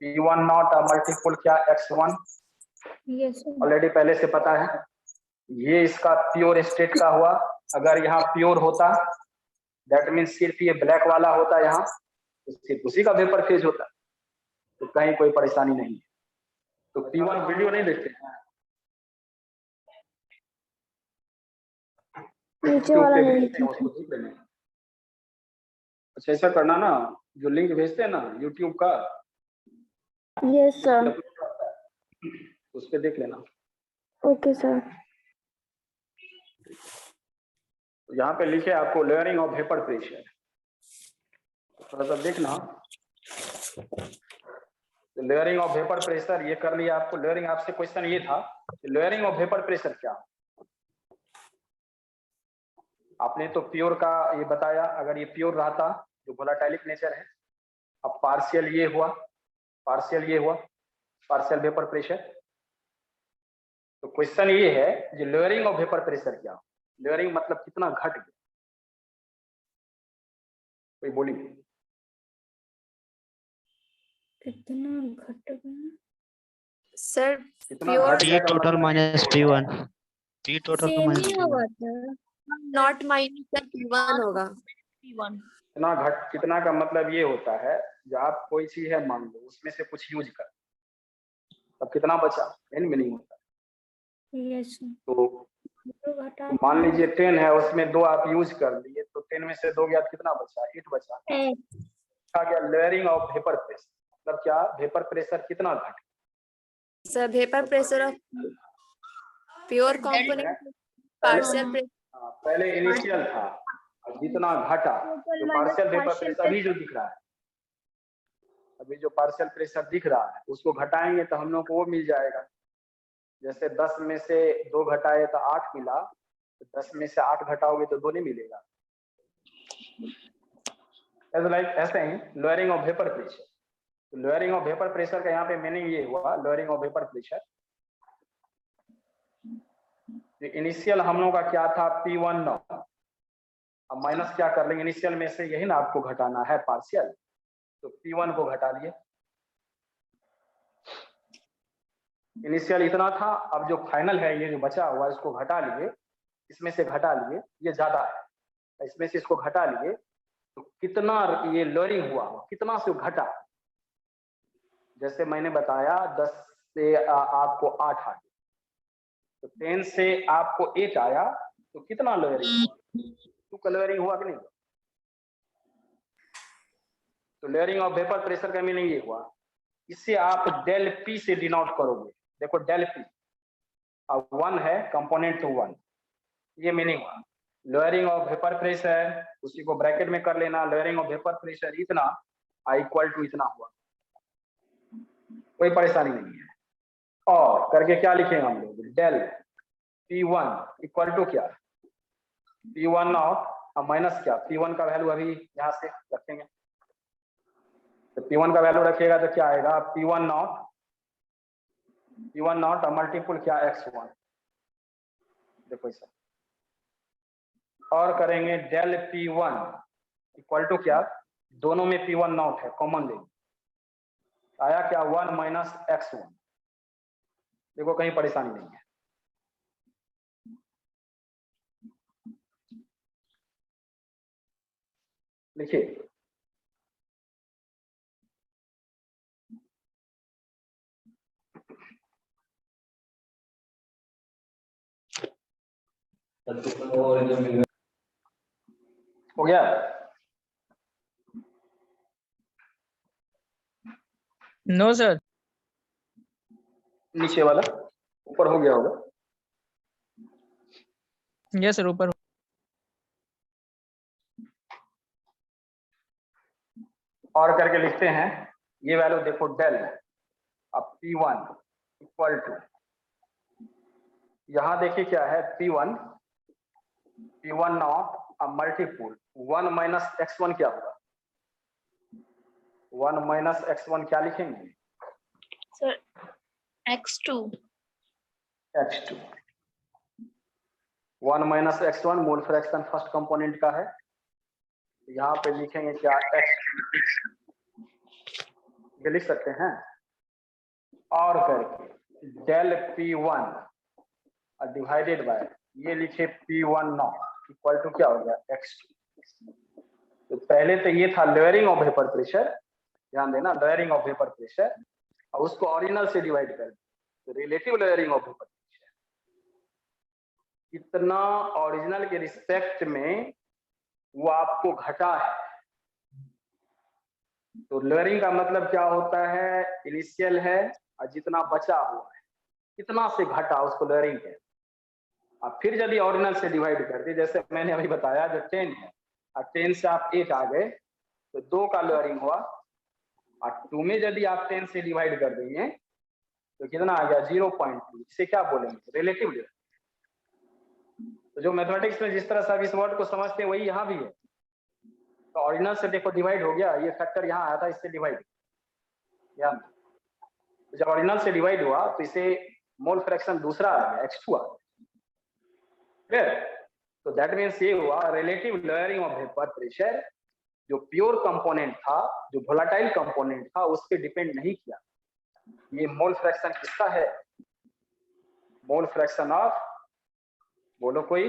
P1 नॉट मल्टीपल क्या x1, यस ऑलरेडी पहले से पता है। ये इसका प्योर स्टेट का हुआ, अगर यहाँ प्योर होता दैट मीन सिर्फ ये ब्लैक वाला होता यहाँ, तो सिर्फ उसी का वेपर फेज होता, तो कहीं कोई परेशानी नहीं है। तो P1 वीडियो नहीं देखते हैं, नीचे वाला नहीं भेजते हैं उसको देख लेना। अच्छा ऐसा करना ना, जो लिंक भेजते हैं ना यूट्यूब का, यस सर उस पे देख लेना। ओके सर तो यहाँ पे लिखे आपको लेयरिंग ऑफ वेपर प्रेशर, थोड़ा सा देखना। तो लेयरिंग ऑफ वेपर प्रेशर ये कर लिया आपको। लेयरिंग आपसे क्वेश्चन ये था कि लेयरिंग ऑफ वेपर प्रेशर क्या, आपने तो प्योर का ये बताया, अगर ये प्योर रहता जो वोलेटाइलिक नेचर है, अब पार्शियल ये हुआ, पार्शियल वेपर प्रेशर। तो क्वेश्चन ये है जो लेयरिंग ऑफ वेपर प्रेशर क्या, लेयरिंग मतलब कितना घट गया, कोई बोलिए कितना घट गया सर। कितना प्योर घट P गया का total मतलब minus P1 P total same minus ही P1 होगा sir not minus sir P1 होगा। P1. कितना घट, कितना का मतलब ये होता है जो आप कोई चीज है मान लो उसमें से कुछ यूज कर, तब कितना बचा, एन मीनिंग होता है। यस तो घटा मान लीजिए 10 है, उसमें 2 आप यूज कर लिए, तो 10 में से 2 गया, कितना बचा, 8 बचा। आ गया लेयरिंग ऑफ वेपर प्रेशर, मतलब क्या, वेपर प्रेशर कितना घट, sir vapour pressure of pure component partial pressure. पहले इनिशियल था, अब जितना घटा, जो पार्शियल वेपर प्रेशर अभी जो दिख रहा है, अभी जो पार्शियल प्रेशर दिख रहा है उसको घटाएंगे तो हम लोग को वो मिल जाएगा। जैसे 10 में से 2 घटाए तो 8 मिला, तो 10 में से 8 घटाओगे तो 2 नहीं मिलेगा। ऐसे ही लोअरिंग ऑफ वेपर प्रेशर। तो लोअरिंग ऑफ वेपर प्रेशर का यहाँ पे मीनिंग ये हुआ, lowering of vapour pressure. Initial हम लोग का क्या था, P1 नॉट। अब माइनस क्या कर लेंगे, इनिशियल में से यही ना आपको घटाना है पार्शियल, तो P1 को घटा लिए। इनिशियल इतना था, अब जो फाइनल है ये जो बचा हुआ इसको घटा लिए, इसमें से घटा लिए, ये ज्यादा है, इसमें से इसको घटा लिए, तो कितना ये लोअरिंग हुआ, कितना से घटा। जैसे मैंने बताया 10 से आपको 8 आ गया, तो 10 से आपको 8 आया, तो कितना लोअरिंग हुआ, 2 का लोअरिंग हुआ कि नहीं। तो लोअरिंग ऑफ वेपर प्रेशर का मीनिंग ये हुआ। इससे आप डेल पी से डिनोट करोगे। देखो डेल पी अब 1 है, कंपोनेंट टू 1, ये मीनिंग हुआ। लोअरिंग ऑफ वेपर प्रेशर, उसी को ब्रैकेट में कर लेना, लोअरिंग ऑफ वेपर प्रेशर इतना इक्वल टू इतना हुआ, कोई परेशानी नहीं है। और करके क्या लिखेंगे हम लोग, डेल P1 इक्वल टू क्या, P1 नॉट माइनस क्या, P1 का वैल्यू अभी यहाँ से रखेंगे, तो P1 का वैल्यू रखिएगा तो क्या आएगा, P1 नॉट मल्टीपल क्या x1। देखो इसे और करेंगे डेल P1 इक्वल टू क्या, दोनों में P1 नॉट है, कॉमन लेंगे, आया क्या 1 माइनस x1। देखो कहीं परेशानी नहीं है। लिखिए हो गया, No, sir. नीचे वाला ऊपर हो गया होगा। Yes, sir. ऊपर और करके लिखते हैं, ये वैल्यू देखो डेल, अब P1 इक्वल टू, यहां देखिए क्या है, P1 not multiple 1 minus x1 क्या होगा, 1 माइनस x1 क्या लिखेंगे, sir x2 1 minus x1 mole fraction first component का है, यहाँ पे लिखेंगे क्या x, ये लिख सकते हैं। और करके डेल P1 डिवाइडेड बाय, ये लिखे P1 नॉट इक्वल टू क्या हो गया, x2। तो पहले तो ये था लोअरिंग ऑफ वेपर प्रेशर, ध्यान देना, लोअरिंग ऑफ वेपर प्रेशर, और उसको ऑरिजिनल से डिवाइड कर, तो relative lowering of vapour pressure कितना ओरिजिनल के रिस्पेक्ट में वो आपको घटा है। तो लोअरिंग का मतलब क्या होता है, इनिशियल है और जितना बचा हुआ है कितना से घटा उसको लोअरिंग है। अब फिर यदि ऑरिजिनल से डिवाइड कर दे, जैसे मैंने अभी बताया जो 10 है और 10 से आप 8 आ गए तो 2 का लोअरिंग हुआ, और 2 में यदि आप 10 से डिवाइड कर देंगे तो कितना आ गया 0.2। इसे क्या बोलेंगे, रिलेटिव लोअरिंग। तो जो मैथमेटिक्स में जिस तरह से आप इस वर्ड को समझते हैं वही यहाँ भी है। तो ऑरिजिनल से देखो डिवाइड हो गया, ये फैक्टर यहाँ आया था, इससे डिवाइड, तो जब ऑरिजिनल से डिवाइड हुआ तो इसे मोल फ्रैक्शन दूसरा आ गया, x2 आ गया। तो दैट मीन्स ये हुआ relative lowering of vapour pressure, जो प्योर कंपोनेंट था, जो वोलेटाइल कंपोनेंट था, उस पे डिपेंड नहीं किया। ये मोल फ्रैक्शन किसका है, मोल फ्रैक्शन ऑफ, बोलो कोई,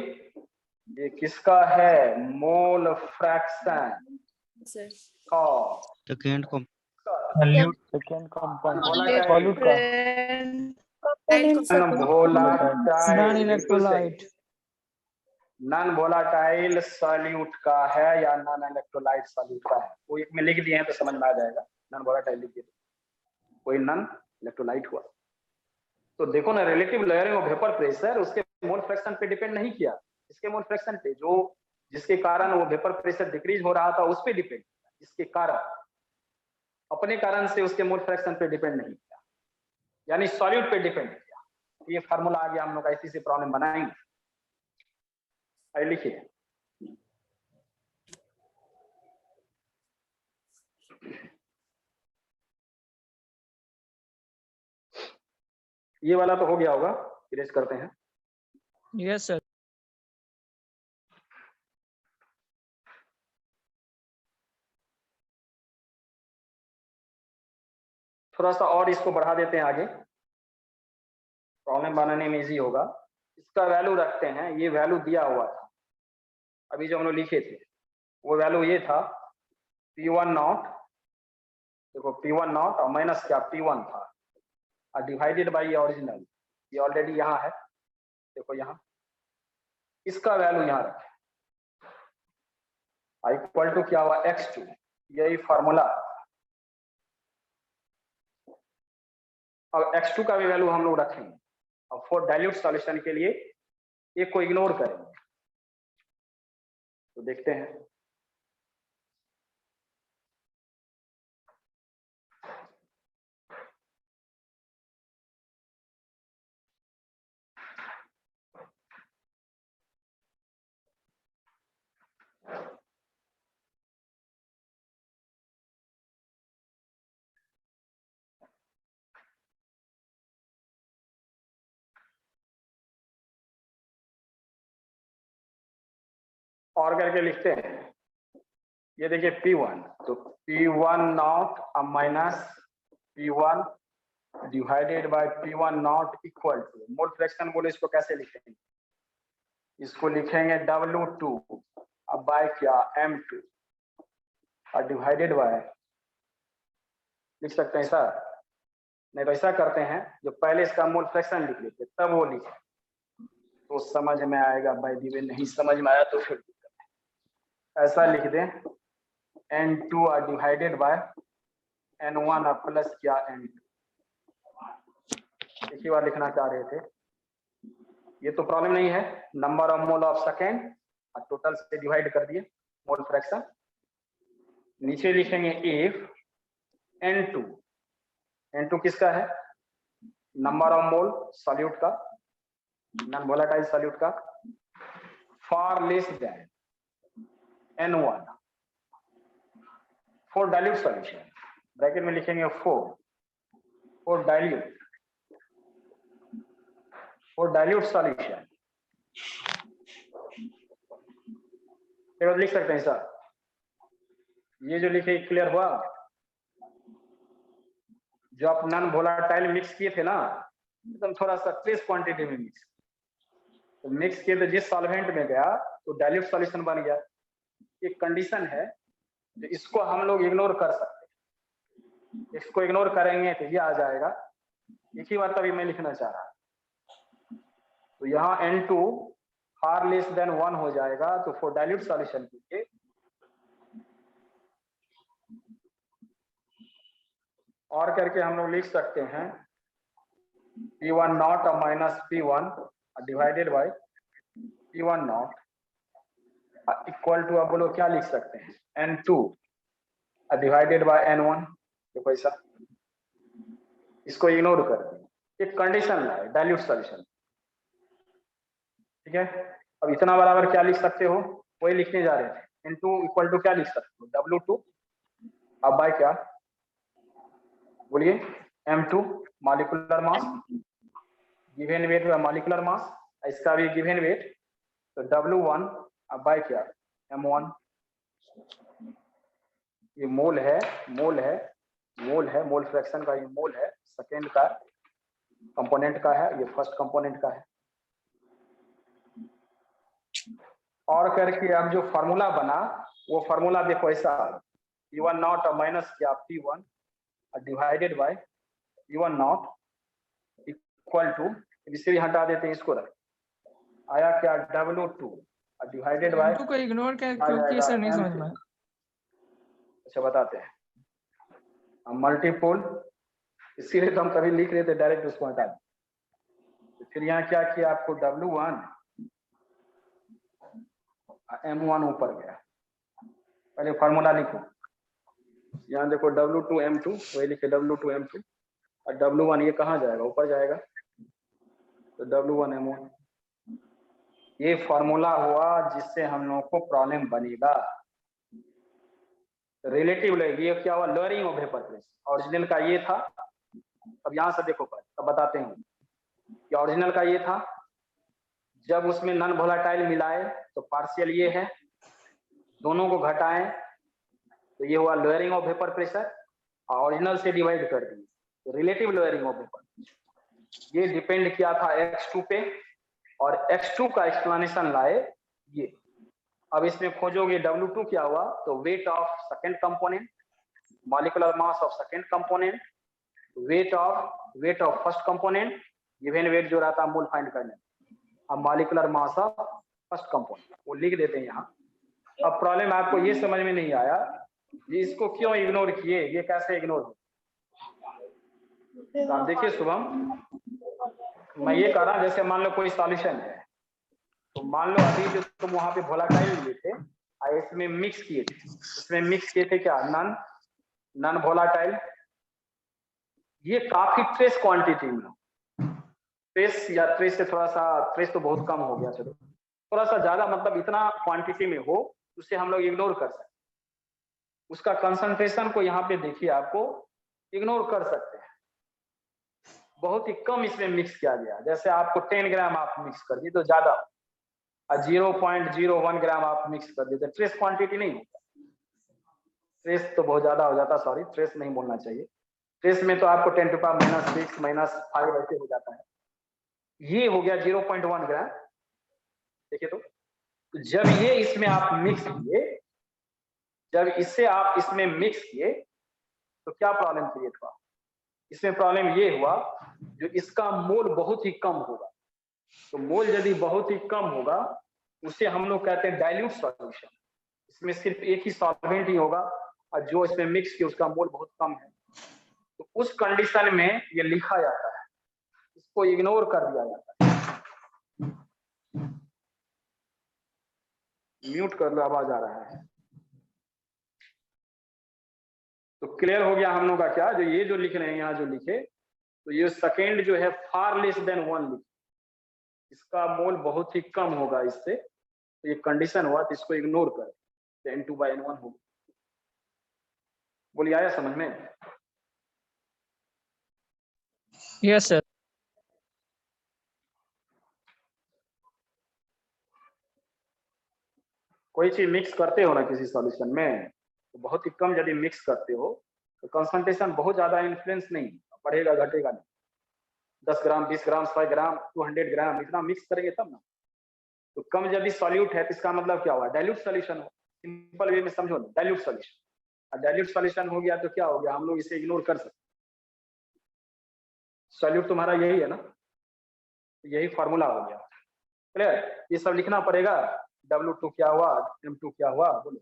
ये किसका है, मोल फ्रैक्शन ऑफ सेकेंड को second compound non volatile solute का है या नॉन इलेक्ट्रोलाइट सॉल्यूट का है, वो एक में लिख दिए हैं तो समझ में आ जाएगा। नॉन वोलाटाइल लिख दिए, कोई नॉन इलेक्ट्रोलाइट हुआ। तो देखो ना, relative lowering of vapour pressure उसके मोल फ्रैक्शन पे डिपेंड नहीं किया, इसके मोल फ्रैक्शन पे, जो जिसके कारण वो वेपर प्रेशर डिक्रीज हो रहा था उस पे डिपेंड, जिसके कारण अपने कारण से उसके मोल फ्रैक्शन पे डिपेंड नहीं किया, यानी सॉल्यूट पे डिपेंड किया। ये फार्मूला आ गया, हम लोग ऐसी से प्रॉब्लम बनाएंगे। लिखिए ये वाला तो हो गया होगा, इरेज करते हैं। Yes, sir. थोड़ा सा और इसको बढ़ा देते हैं आगे, प्रॉब्लम बनाने में इजी होगा। इसका वैल्यू रखते हैं, ये वैल्यू दिया हुआ था अभी जो हम लोग लिखे थे, वो वैल्यू ये था P1 नॉट, देखो P1 नॉट और माइनस क्या P1 था, और डिवाइडेड बाई ये ओरिजिनल, ये ऑलरेडी यहाँ है, देखो यहाँ इसका वैल्यू यहाँ रखें, इक्वल टू क्या हुआ x2, यही फॉर्मूला। अब x2 का भी वैल्यू हम लोग रखेंगे। अब फॉर डाइल्यूट सॉल्यूशन के लिए एक को इग्नोर करेंगे, तो देखते हैं। और करके लिखते हैं, ये देखिए P1, तो P1 not minus P1 divided by P1 not equal to, mole fraction बोले इसको कैसे लिखेंगे, इसको लिखेंगे W2 अब बाय क्या M2 और डिवाइडेड बाय, लिख सकते हैं सर, नहीं तो ऐसा करते हैं, जो पहले इसका मोल फ्रैक्शन लिख लेते तब वो लिखे तो समझ में आएगा, बाय द वे नहीं समझ में आया तो फिर ऐसा लिख दें N2 divided by N1 plus क्या N2, एक ही बार लिखना चाह रहे थे, ये तो प्रॉब्लम नहीं है, number of mole of second और टोटल से डिवाइड कर दिए मोल फ्रैक्शन। नीचे लिखेंगे इफ N2 किसका है, नंबर ऑफ मोल सॉल्यूट का, नॉन वोलेटाइल सॉल्यूट का, for less than N1 for dilute solution, bracket में लिखेंगे फॉर डाइल्यूट सॉल्यूशन, लिख सकते हैं सर, ये जो लिखे क्लियर हुआ, जो आप नॉन वोलेटाइल मिक्स किए थे ना, एकदम थोड़ा सा ट्रेस क्वांटिटी में मिक्स किए तो जिस सॉल्वेंट में गया तो डाइल्यूट सॉल्यूशन बन गया। एक कंडीशन है जो इसको हम लोग इग्नोर कर सकते हैं, इसको इग्नोर करेंगे तो ये आ जाएगा, एक ही बार तभी मैं लिखना चाह रहा, तो यहाँ N2 फार लेस देन 1 हो जाएगा, तो फॉर डाइल्यूट सॉल्यूशन कीजिए, और करके हम लोग लिख सकते हैं P1 not minus P1 divided by P1 not equal to, अब बोलो क्या लिख सकते हैं, N2 डिवाइडेड बाय N1, देखो ऐसा, इसको इग्नोर कर दिए, एक कंडीशन है डाइल्यूट सॉल्यूशन, ठीक है। अब इतना बराबर क्या लिख सकते हो, वही लिखने जा रहे थे, N2 इक्वल टू क्या लिख सकते हो, W2 अब बाय क्या बोलिए M2 molecular mass, given weight molecular mass, इसका भी गिवन वेट, तो W1 अब बाय क्या M1, ये मोल है, मोल फ्रैक्शन का ये मोल है, सेकेंड का कंपोनेंट का है, ये फर्स्ट कंपोनेंट का है। और करके अब जो फार्मूला बना वो फार्मूला देखो ऐसा, P1 नॉट माइनस क्या P1 divided by P1 not equal to, इसे भी हटा देते हैं, इसको रख, आया क्या W2 डिवाइडेड बाय, को इग्नोर कर क्योंकि सर नहीं समझ में। अच्छा बताते हैं, हम मल्टीपोल, इसीलिए तो हम कभी लिख रहे थे डायरेक्ट उसको हटा दें, तो फिर यहाँ क्या किया आपको W1 M1 ऊपर गया, पहले फार्मूला लिखो, यहाँ देखो W2M2 वही लिखे W2M2 और W1 ये कहाँ जाएगा, ऊपर जाएगा, तो W1M1 ये फॉर्मूला हुआ जिससे हम लोगों को प्रॉब्लम बनेगा। रिलेटिव ये क्या हुआ, lowering of vapour pressure. Original का ये था, अब यहाँ से देखो पर अब बताते हैं कि ओरिजिनल का ये था, जब उसमें नॉन वोलेटाइल मिलाए तो पार्शियल ये है, दोनों को घटाएं तो ये हुआ lowering of vapour pressure, original से डिवाइड कर दिए तो रिलेटिव लोअरिंग ऑफ वेपर। ये डिपेंड किया था x2 पे और x2 का एक्सप्लेनेशन लाए ये। अब इसमें खोजोगे W2 क्या हुआ, तो weight of second component, molecular mass of second component, weight of first component, given weight जो रहता है मोल फाइंड करने, अब molecular mass of first component वो लिख देते हैं यहाँ। अब प्रॉब्लम आपको ये समझ में नहीं आया ये इसको क्यों इग्नोर किए, ये कैसे इग्नोर हो। तो आप देखिए शुभम, मैं ये कह रहा जैसे मान लो कोई सॉल्यूशन है, तो मान लो अभी जो तुम वहां पे वोलेटाइल लिए थे और इसमें मिक्स किए थे, इसमें मिक्स किए थे क्या, नॉन वोलेटाइल, ये काफी ट्रेस क्वांटिटी में, ट्रेस या ट्रेस से थोड़ा सा, ट्रेस तो बहुत कम हो गया, चलो थोड़ा सा ज्यादा, मतलब इतना क्वांटिटी में हो उसे हम लोग इग्नोर कर सकते हैं। उसका कंसंट्रेशन को यहाँ पे देखिए, आपको इग्नोर कर सकते हैं, बहुत ही कम इसमें मिक्स किया गया। जैसे आपको 10 ग्राम आप मिक्स कर दिए तो ज्यादा, और 0.01 ग्राम आप मिक्स कर दिए तो ट्रेस क्वांटिटी नहीं होता, ट्रेस तो बहुत ज्यादा हो जाता, सॉरी ट्रेस नहीं बोलना चाहिए, ट्रेस में तो आपको 10 to the power -6 -5 ऐसे हो जाता है, ये हो गया 0.1 ग्राम। देखिए तो जब ये इसमें आप मिक्स किए, जब इससे आप इसमें मिक्स किए तो क्या प्रॉब्लम क्रिएट हुआ, इसमें प्रॉब्लम ये हुआ जो इसका मोल बहुत ही कम होगा, तो मोल यदि बहुत ही कम होगा उसे हम लोग कहते हैं डाइल्यूट सॉल्यूशन। इसमें सिर्फ एक ही सॉल्वेंट ही होगा और जो इसमें मिक्स किया उसका मोल बहुत कम है, तो उस कंडीशन में ये लिखा जाता है, इसको इग्नोर कर दिया जाता है। म्यूट कर लो, आवाज आ रहा है। तो क्लियर हो गया हम लोग का क्या, जो ये जो लिख रहे हैं यहाँ जो लिखे, तो ये सेकेंड जो है फार लेस देन 1 लिखे, इसका मोल बहुत ही कम होगा इससे, तो ये कंडीशन हुआ तो इसको इग्नोर कर, तो N2/N1 होगा। बोलिए आया समझ में? Yes sir. कोई चीज मिक्स करते हो ना किसी सॉल्यूशन में, तो बहुत ही कम यदि मिक्स करते हो तो कंसंट्रेशन बहुत ज्यादा इन्फ्लुएंस नहीं बढ़ेगा घटेगा नहीं, 10 ग्राम 20 ग्राम 100 ग्राम 200 ग्राम इतना मिक्स करेंगे तब ना। तो कम यदि सॉल्यूट है तो इसका मतलब क्या हुआ, डाइल्यूट सॉल्यूशन हो, सिंपल वे में समझो ना, डाइल्यूट सॉल्यूशन। और डाइल्यूट सॉल्यूशन हो गया तो क्या हो गया, हम लोग इसे इग्नोर कर सकते, सॉल्यूट तुम्हारा यही है ना, यही फॉर्मूला हो गया। क्लियर, ये सब लिखना पड़ेगा, W2 क्या हुआ, M2 क्या हुआ, बोलो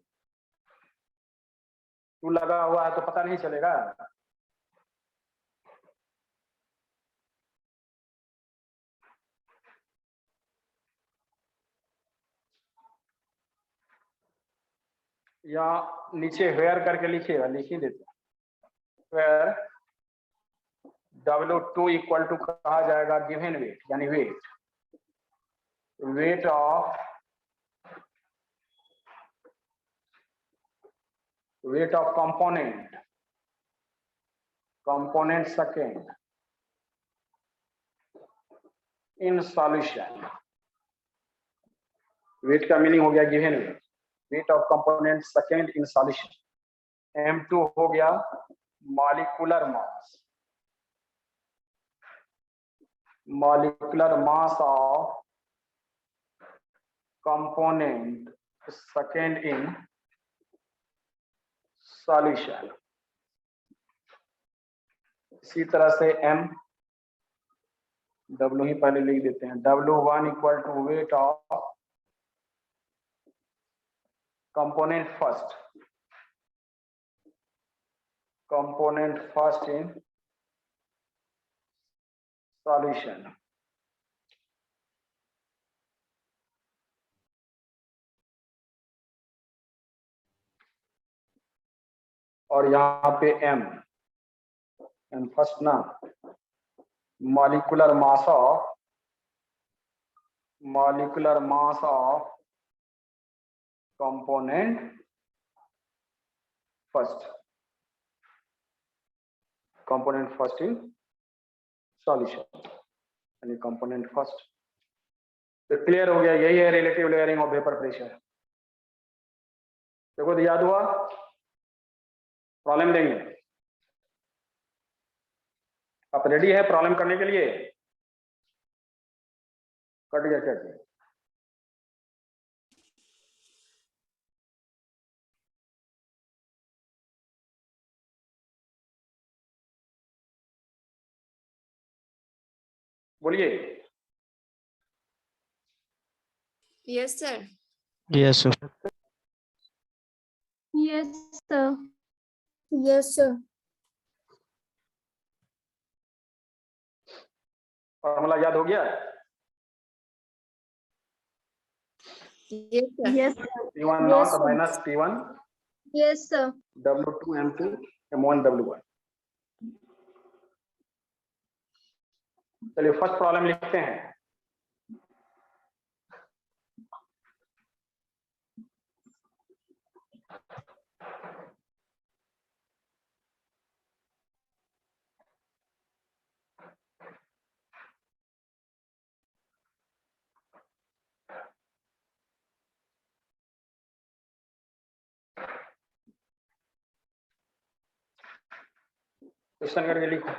2 लगा हुआ है तो पता नहीं चलेगा। या नीचे वेयर करके लिखिएगा, लिख ही देते वेयर W2 इक्वल टू कहा जाएगा गिवन वेट, यानी weight of component second in solution. Weight का मीनिंग हो गया given weight of component second in solution. M2 हो गया molecular mass of component second in solution. इसी तरह से W ही पहले लिख देते हैं, W1 equal to weight of component first in solution। और यहाँ पे एम फर्स्ट ना, molecular mass of component first in solution, यानी कंपोनेंट फर्स्ट। तो क्लियर हो गया, यही है relative lowering of vapour pressure. देखो तो याद हुआ, प्रॉब्लम देंगे। आप रेडी है प्रॉब्लम करने के लिए? कट गया क्या? बोलिए। Yes, sir. Yes, sir. Yes, sir. Yes, sir. Formula याद हो गया? Yes, sir. Yes, sir. P1 Yes, not sir. Minus P1 Yes, sir. W2 M2 M1 W1। चलिए फर्स्ट प्रॉब्लम लिखते हैं। क्वेश्चन करके लिखो।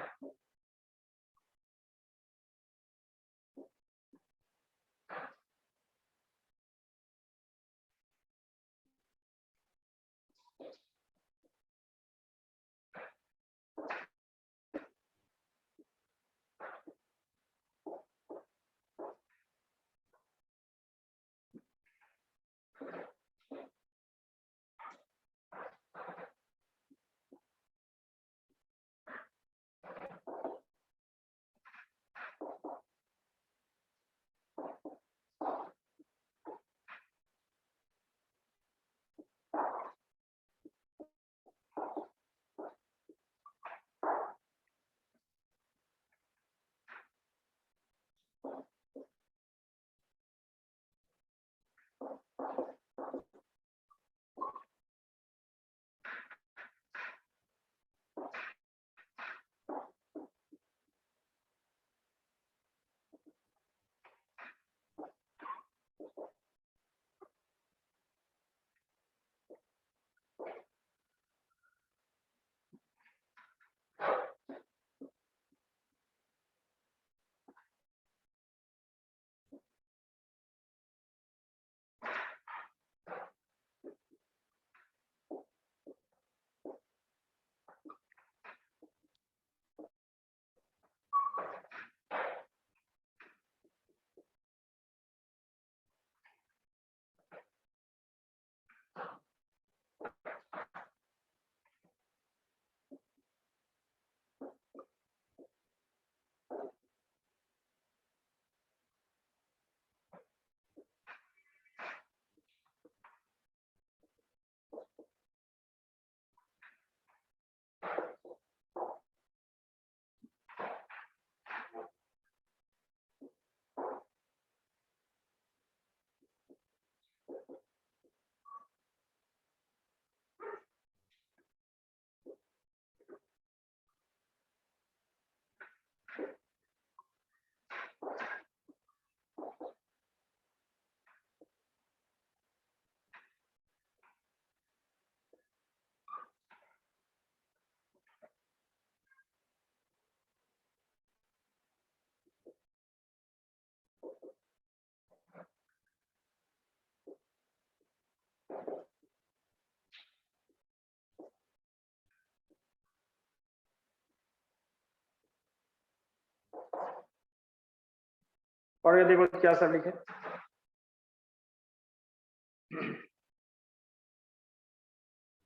पढ़ के देखो क्या सर लिखे।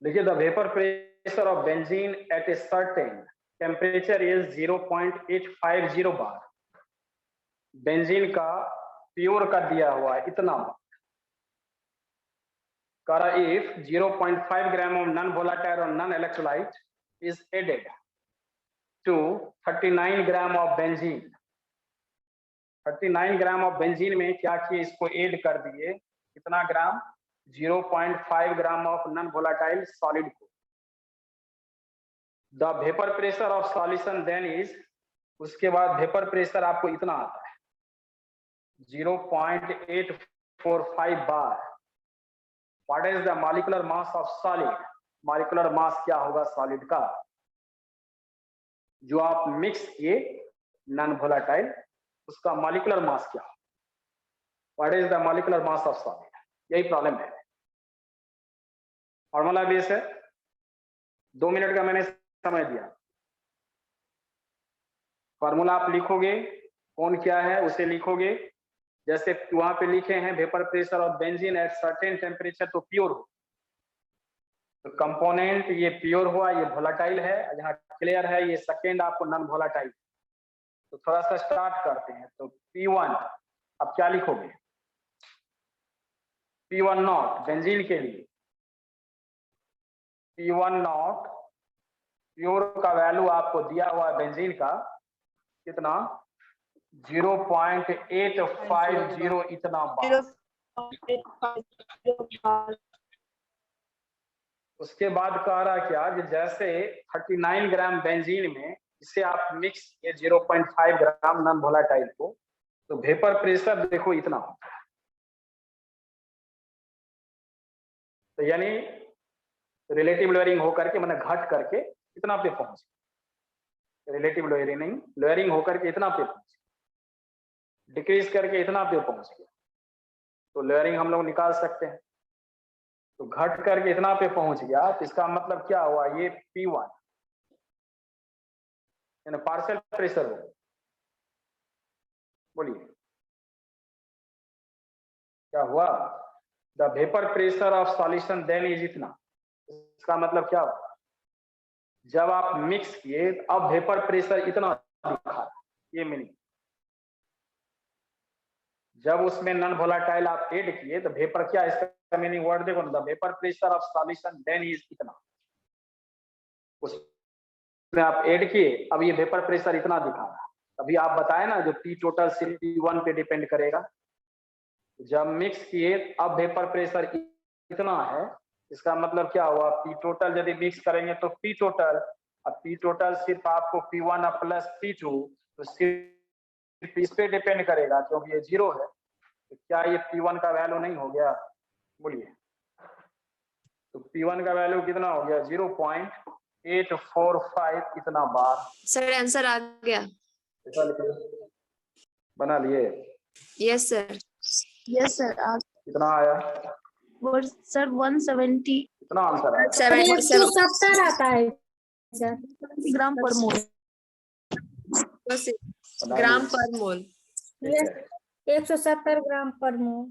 देखिए, the vapour pressure of benzene at a certain temperature is 0.850 bar. Benzene का प्योर का दिया हुआ है इतना bar, Kara, if 0.5 gram of non-volatile or non-electrolyte is added to 39 gram of benzene, 39 gram of benzene में क्या किए, इसको ऐड कर दिए कितना gram, 0.5 gram of non volatile solid को। The vapour pressure of solution then is, उसके बाद वेपर प्रेशर आपको इतना आता है 0.845 bar. What is the molecular mass of solid, molecular mass क्या होगा सॉलिड का जो आप मिक्स किए नॉन वोलाटाइल, उसका मॉलिक्यूलर मास क्या, what is the molecular mass of solid, यही प्रॉब्लम है। फॉर्मूला बेस है, 2 मिनट का मैंने समय दिया। फॉर्मूला आप लिखोगे, कौन क्या है उसे लिखोगे, जैसे वहां पे लिखे हैं vapour pressure of benzene at certain temperature, तो प्योर हो, तो कंपोनेंट ये प्योर हुआ, ये वोलाटाइल है, यहाँ क्लियर है, ये सेकेंड आपको नॉन वोलाटाइल। तो थोड़ा सा स्टार्ट करते हैं। तो P1 अब क्या लिखोगे, P1 नॉट बेंजीन के लिए, P1 नॉट प्योर का वैल्यू आपको दिया हुआ है बेंजीन का कितना, 0.850 इतना बार। उसके बाद कह रहा क्या, जैसे 39 ग्राम बेंजीन में इसे आप मिक्स किए 0.5 ग्राम नॉन वोलाटाइल को, तो वेपर प्रेशर देखो इतना होता है। तो यानी रिलेटिव लोअरिंग होकर के, मैंने घट करके इतना पे पहुंच, रिलेटिव लोअरिंग होकर के इतना पे पहुंच, डिक्रीज करके इतना पे पहुंच गया, तो लोअरिंग हम लोग निकाल सकते हैं। तो घट करके इतना पे पहुंच गया, तो इसका मतलब क्या हुआ, ये P1 यानी पार्शियल प्रेशर हो। बोलिए क्या हुआ, the vapour pressure of solution then is इतना। इसका मतलब क्या हुआ, जब आप मिक्स किए अब वेपर प्रेशर इतना दिखा, ये मीनिंग। जब उसमें नॉन वोलाटाइल आप ऐड किए तो वेपर क्या, इसका मीनिंग वर्ड देखो ना, the vapour pressure of solution then is इतना, उसमें आप ऐड किए, अब ये वेपर प्रेशर इतना दिखा रहा है। अभी आप बताए ना जो P टोटल सिर्फ P1 पे डिपेंड करेगा, जब मिक्स किए अब वेपर प्रेशर इतना है, इसका मतलब क्या हुआ, P टोटल यदि मिक्स करेंगे तो P टोटल, अब P टोटल सिर्फ आपको P1 प्लस P2, तो सिर्फ इस पे डिपेंड करेगा क्योंकि ये 0 है, तो क्या ये P1 का वैल्यू नहीं हो गया, बोलिए। तो P1 का वैल्यू कितना हो गया, 0.845 इतना बार। सर आंसर आ गया। बना लिए, यस सर। Yes, sir. कितना आया, Sir, 170 कितना आंसर आया, 170 आता है सर, gram per mole. ग्राम पर मोल। 170 ग्राम पर मोल।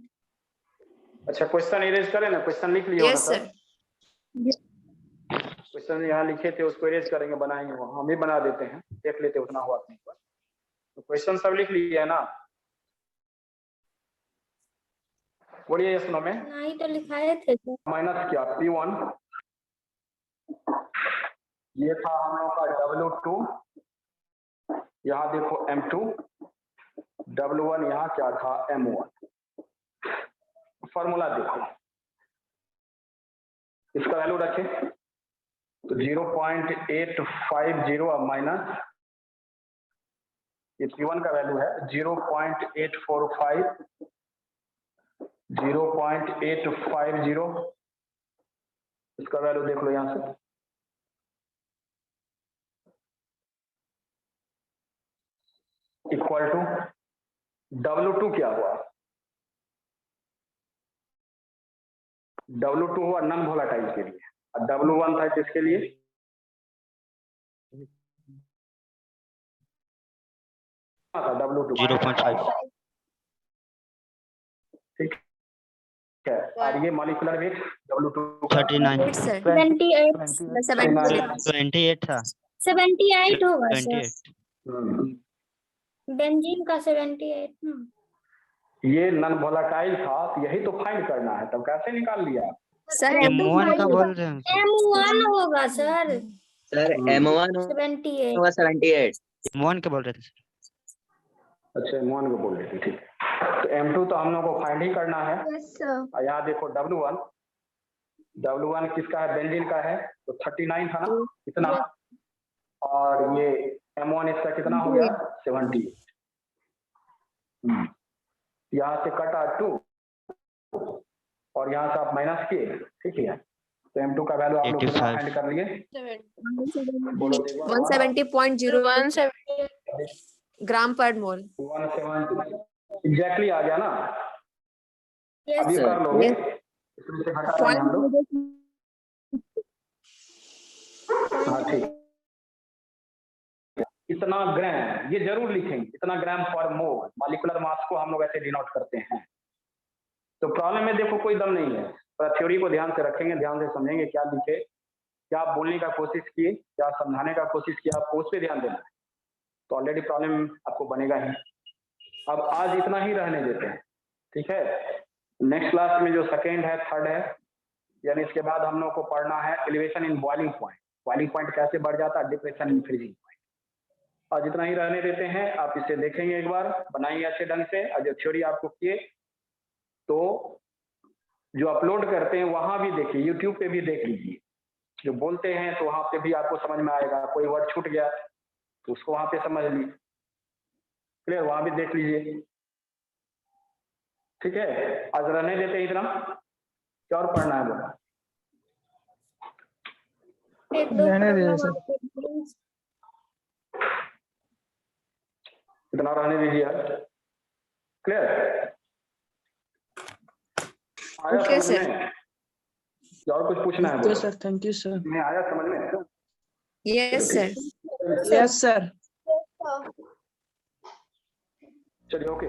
अच्छा क्वेश्चन इरेज करें ना, क्वेश्चन लिख लिया यस सर। क्वेश्चन यहाँ लिखे थे उसको इरेज करेंगे, बनाएंगे, वो हम ही बना देते हैं, देख लेते उतना हुआ नहीं हुआ। तो क्वेश्चन सब लिख लिया है ना, बोलिए ये सुनो में, नहीं तो लिखाए थे सर। माइनस क्या P1, ये था हम लोग का W2, यहाँ देखो M2, W1 यहाँ क्या था M1। फॉर्मूला देखो, इसका वैल्यू रखें तो 0.850 अब माइनस ये P1 का वैल्यू है 0.845, 0.850, इसका वैल्यू देख लो यहां से, इक्वल टू W2 क्या हुआ, W2 हुआ नॉन वोलाटाइल के लिए, और W1 था किसके लिए, W2 0.5। ठीक है, और ये मॉलिक्यूलर वेट W2 39 सर 28 28 था 78 होगा सर, 28। बेंजीन का 78 ना। ये नॉन वोलाटाइल था, तो यही तो फाइंड करना है, तब कैसे निकाल लिया, सर M1 का बोल रहे हैं M1 होगा सर। Sir M1 78। होगा 78। M1 का बोल रहे थे सर। अच्छा M1 को बोल रहे थे, ठीक। तो M2 तो हम लोग को फाइंड ही करना है। Yes, sir. और यहाँ देखो W1 किसका है, बेंजीन का है, तो 39 था ना, कितना, और ये M1 इसका कितना हो गया, 70। यहाँ से कटा 2 और यहाँ से आप माइनस किए, ठीक है। तो M2 का वैल्यू आप लोग कितना 85। फाइंड कर लिए, बोलो देखो। 170.01 ग्राम पर मोल। 170 एग्जैक्टली आ गया ना। Yes, अभी sir. कर लोगे, Yes. इसमें से हटा देंगे हम लोग। हाँ ठीक, इतना ग्राम, ये जरूर लिखेंगे, इतना ग्राम पर मोल। मॉलिक्यूलर मास को हम लोग ऐसे डिनोट करते हैं। तो प्रॉब्लम में देखो कोई दम नहीं है, पर थ्योरी को ध्यान से रखेंगे, ध्यान से समझेंगे क्या लिखे, क्या आप बोलने का कोशिश किए, क्या समझाने का कोशिश किया, आपको उस पर ध्यान देना है। तो ऑलरेडी प्रॉब्लम आपको बनेगा ही। अब आज इतना ही रहने देते हैं, ठीक है। नेक्स्ट क्लास में जो सेकेंड है, थर्ड है, यानी इसके बाद हम लोग को पढ़ना है elevation in boiling point. Boiling point कैसे बढ़ जाता है, डिप्रेशन इन फ्रीजिंग पॉइंट। आज इतना ही रहने देते हैं, आप इसे देखेंगे एक बार, बनाइए अच्छे ढंग से। और जो थ्योरी आपको किए तो जो अपलोड करते हैं वहां भी देखिए, यूट्यूब पे भी देख लीजिए। जो बोलते हैं तो वहां पे भी आपको समझ में आएगा, कोई वर्ड छूट गया तो उसको वहां पे समझ लीजिए, क्लियर, वहां भी देख लीजिए, ठीक है। आज रहने देते हैं इतना, क्या और पढ़ना है बोला, एक दो रहने दीजिए प्रॉब्लम सर। आपको please। इतना रहने दीजिए आज, क्लियर। आया Okay, समझ sir. में? क्या और कुछ पूछना है ओके बोलो? Sir, thank you sir. मैं आया समझ में? Yes sir. Yes sir. चलिए ओके।